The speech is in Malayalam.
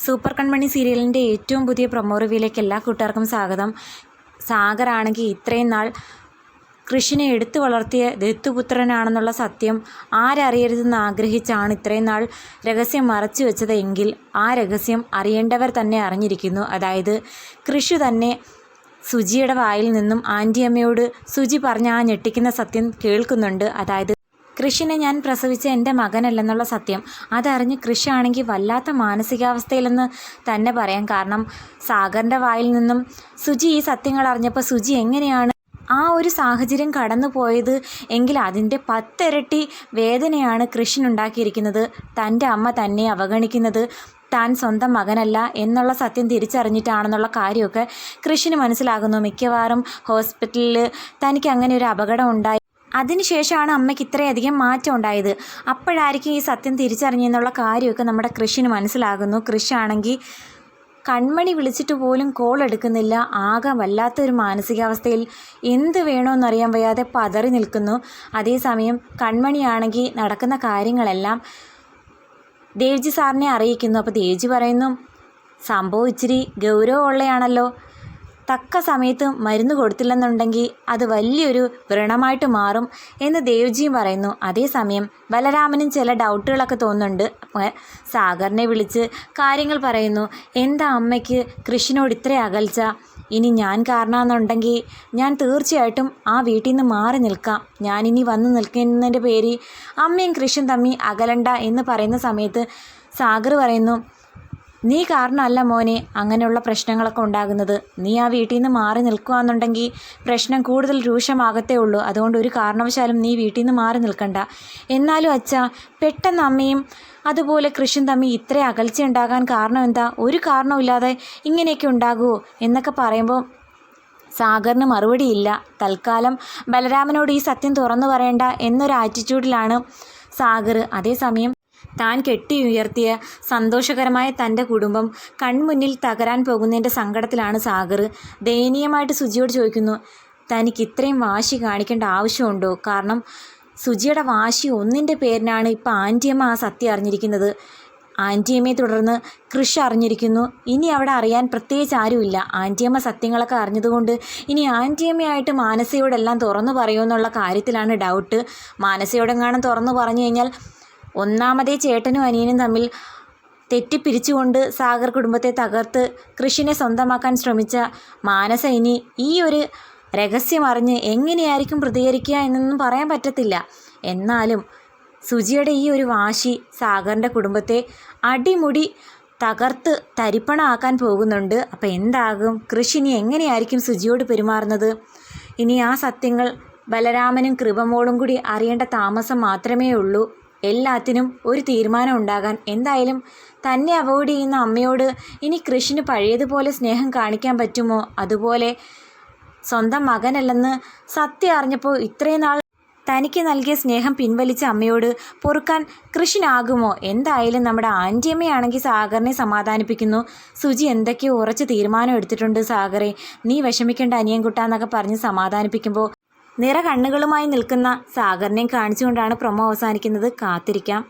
സൂപ്പർ കൺമണി സീരിയലിൻ്റെ ഏറ്റവും പുതിയ പ്രൊമോ റിവ്യൂയിലേക്ക് എല്ലാ കൂട്ടുകാർക്കും സ്വാഗതം. സാഗറാണെങ്കിൽ ഇത്രയും നാൾ കൃഷിനെ എടുത്തു വളർത്തിയ ദത്തുപുത്രനാണെന്നുള്ള സത്യം ആരറിയരുതെന്ന് ആഗ്രഹിച്ചാണ് ഇത്രയും നാൾ രഹസ്യം മറച്ചു വെച്ചത് എങ്കിൽ ആ രഹസ്യം അറിയേണ്ടവർ തന്നെ അറിഞ്ഞിരിക്കുന്നു. അതായത് കൃഷി തന്നെ സുജിയുടെ വായിൽ നിന്നും ആൻറ്റിയമ്മയോട് സുജി പറഞ്ഞ ആ ഞെട്ടിക്കുന്ന സത്യം കേൾക്കുന്നുണ്ട്. അതായത് കൃഷിനെ ഞാൻ പ്രസവിച്ച എൻ്റെ മകനല്ലെന്നുള്ള സത്യം. അതറിഞ്ഞ് കൃഷി ആണെങ്കിൽ വല്ലാത്ത മാനസികാവസ്ഥയിലെന്ന് തന്നെ പറയാം. കാരണം സാഗറിൻ്റെ വായിൽ നിന്നും സുജി ഈ സത്യങ്ങൾ അറിഞ്ഞപ്പോൾ സുജി എങ്ങനെയാണ് ആ ഒരു സാഹചര്യം കടന്നു പോയത് എങ്കിൽ അതിൻ്റെ 10 ഇരട്ടി വേദനയാണ് കൃഷിനുണ്ടാക്കിയിരിക്കുന്നത്. തൻ്റെ അമ്മ തന്നെ അവഗണിക്കുന്നത് താൻ സ്വന്തം മകനല്ല എന്നുള്ള സത്യം തിരിച്ചറിഞ്ഞിട്ടാണെന്നുള്ള കാര്യമൊക്കെ കൃഷിന് മനസ്സിലാകുന്നു. മിക്കവാറും ഹോസ്പിറ്റലിൽ തനിക്ക് അങ്ങനെ ഒരു അപകടം ഉണ്ടായി, അതിനുശേഷമാണ് അമ്മയ്ക്ക് ഇത്രയധികം മാറ്റം ഉണ്ടായത്. അപ്പോഴായിരിക്കും ഈ സത്യം തിരിച്ചറിഞ്ഞെന്നുള്ള കാര്യമൊക്കെ നമ്മുടെ കൃഷിന് മനസ്സിലാകുന്നു. കൃഷിയാണെങ്കിൽ കൺമണി വിളിച്ചിട്ട് പോലും കോൾ എടുക്കുന്നില്ല. ആകെ വല്ലാത്തൊരു മാനസികാവസ്ഥയിൽ എന്ത് വേണമെന്നറിയാൻ വയ്യാതെ പതറി നിൽക്കുന്നു. അതേസമയം കൺമണിയാണെങ്കിൽ നടക്കുന്ന കാര്യങ്ങളെല്ലാം ദേവ്ജി സാറിനെ അറിയിക്കുന്നു. അപ്പോൾ ദേവ്ജി പറയുന്നു, സംഭവം ഇച്ചിരി ഗൗരവമുള്ളയാണല്ലോ, തക്ക സമയത്ത് മരുന്ന് കൊടുത്തില്ലെന്നുണ്ടെങ്കിൽ അത് വലിയൊരു വ്രണമായിട്ട് മാറും എന്ന് ദേവ്ജിയും പറയുന്നു. അതേസമയം ബലരാമനും ചില ഡൗട്ടുകളൊക്കെ തോന്നുന്നുണ്ട്. സാഗറിനെ വിളിച്ച് കാര്യങ്ങൾ പറയുന്നു. എന്താ അമ്മയ്ക്ക് കൃഷിനോട് ഇത്ര അകൽച്ച? ഇനി ഞാൻ കാരണമെന്നുണ്ടെങ്കിൽ ഞാൻ തീർച്ചയായിട്ടും ആ വീട്ടിൽ നിന്ന് മാറി നിൽക്കാം. ഞാനിനി വന്ന് നിൽക്കുന്നതിൻ്റെ പേര് അമ്മയും കൃഷിയും തമ്മി അകലണ്ട എന്ന് പറയുന്ന സമയത്ത് സാഗർ പറയുന്നു, നീ കാരണമല്ല മോനെ അങ്ങനെയുള്ള പ്രശ്നങ്ങളൊക്കെ ഉണ്ടാകുന്നത്. നീ ആ വീട്ടിൽ നിന്ന് മാറി നിൽക്കുകയെന്നുണ്ടെങ്കിൽ പ്രശ്നം കൂടുതൽ രൂക്ഷമാകത്തേ ഉള്ളൂ. അതുകൊണ്ട് ഒരു കാരണവശാലും നീ വീട്ടിൽ നിന്ന് മാറി നിൽക്കണ്ട. എന്നാലും അച്ഛാ, പെട്ടെന്ന് അമ്മയും അതുപോലെ കൃഷിയും തമ്മിൽ ഇത്ര അകൽച്ച ഉണ്ടാകാൻ കാരണം എന്താ? ഒരു കാരണമില്ലാതെ ഇങ്ങനെയൊക്കെ ഉണ്ടാകുമോ എന്നൊക്കെ പറയുമ്പോൾ സാഗറിന് മറുപടിയില്ല. തൽക്കാലം ബലരാമനോട് ഈ സത്യം തുറന്നു പറയേണ്ട എന്നൊരു ആറ്റിറ്റ്യൂഡിലാണ് സാഗർ. അതേസമയം താൻ കെട്ടി ഉയർത്തിയ സന്തോഷകരമായ തൻ്റെ കുടുംബം കൺമുന്നിൽ തകരാൻ പോകുന്നതിൻ്റെ സങ്കടത്തിലാണ് സാഗർ. ദയനീയമായിട്ട് സുജിയോട് ചോദിക്കുന്നു, തനിക്ക് ഇത്രയും വാശി കാണിക്കേണ്ട ആവശ്യമുണ്ടോ? കാരണം സുജിയുടെ വാശി ഒന്നിൻ്റെ പേരിനാണ് ഇപ്പോൾ ആൻറ്റിയമ്മ ആ സത്യം അറിഞ്ഞിരിക്കുന്നത്. ആൻറ്റിയമ്മയെ തുടർന്ന് കൃഷി അറിഞ്ഞിരിക്കുന്നു. ഇനി അവിടെ അറിയാൻ പ്രത്യേകിച്ച് ആരുമില്ല. ആൻറ്റിയമ്മ സത്യങ്ങളൊക്കെ അറിഞ്ഞതുകൊണ്ട് ഇനി ആൻറ്റിയമ്മയായിട്ട് മാനസയോടെല്ലാം തുറന്നു പറയുമെന്നുള്ള കാര്യത്തിലാണ് ഡൗട്ട്. മാനസയോടെങ്ങാനും തുറന്നു പറഞ്ഞു കഴിഞ്ഞാൽ ഒന്നാമതേ ചേട്ടനും അനിയനും തമ്മിൽ തെറ്റിപ്പിരിച്ചുകൊണ്ട് സാഗർ കുടുംബത്തെ തകർത്ത് കൃഷിനെ സ്വന്തമാക്കാൻ ശ്രമിച്ച മാനസ ഇനി ഈ ഒരു രഹസ്യം അറിഞ്ഞ് എങ്ങനെയായിരിക്കും പ്രതികരിക്കുക എന്നൊന്നും പറയാൻ പറ്റത്തില്ല. എന്നാലും സുജിയുടെ ഈ ഒരു വാശി സാഗറിൻ്റെ കുടുംബത്തെ അടിമുടി തകർത്ത് തരിപ്പണമാക്കാൻ പോകുന്നുണ്ട്. അപ്പോൾ എന്താകും കൃഷി ഇനി എങ്ങനെയായിരിക്കും സുജിയോട് പെരുമാറുന്നത്? ഇനി ആ സത്യങ്ങൾ ബലരാമനും കൃപമോളും കൂടി അറിയേണ്ട താമസം മാത്രമേ ഉള്ളൂ. എല്ലാത്തിനും ഒരു തീരുമാനം ഉണ്ടാകാൻ. എന്തായാലും തന്നെ അവോയ്ഡ് ചെയ്യുന്ന അമ്മയോട് ഇനി കൃഷിന് പഴയതുപോലെ സ്നേഹം കാണിക്കാൻ പറ്റുമോ? അതുപോലെ സ്വന്തം മകനല്ലെന്ന് സത്യം അറിഞ്ഞപ്പോൾ ഇത്രയും നാൾ തനിക്ക് നൽകിയ സ്നേഹം പിൻവലിച്ച അമ്മയോട് പൊറുക്കാൻ കൃഷിനാകുമോ? എന്തായാലും നമ്മുടെ ആൻറ്റിയമ്മയാണെങ്കിൽ സാഗറിനെ സമാധാനിപ്പിക്കുന്നു. സുജി എന്തൊക്കെയോ ഉറച്ച് തീരുമാനം എടുത്തിട്ടുണ്ട്. സാഗറെ, നീ വിഷമിക്കേണ്ട അനിയൻകുട്ടാന്നൊക്കെ പറഞ്ഞ് സമാധാനിപ്പിക്കുമ്പോൾ നിറ കണ്ണുകളുമായി നിൽക്കുന്ന സാഗറിനെയും കാണിച്ചുകൊണ്ടാണ് പ്രൊമോ അവസാനിക്കുന്നത്. കാത്തിരിക്കാം.